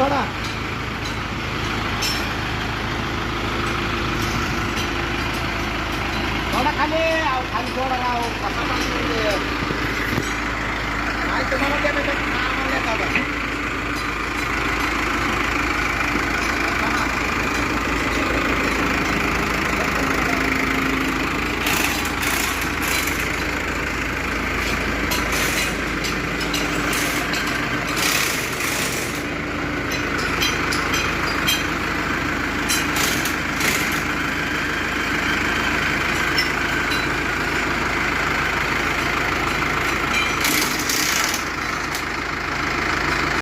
सोडा. सोडा खाली, खाली सोडा राव. कसा काय तुम्हाला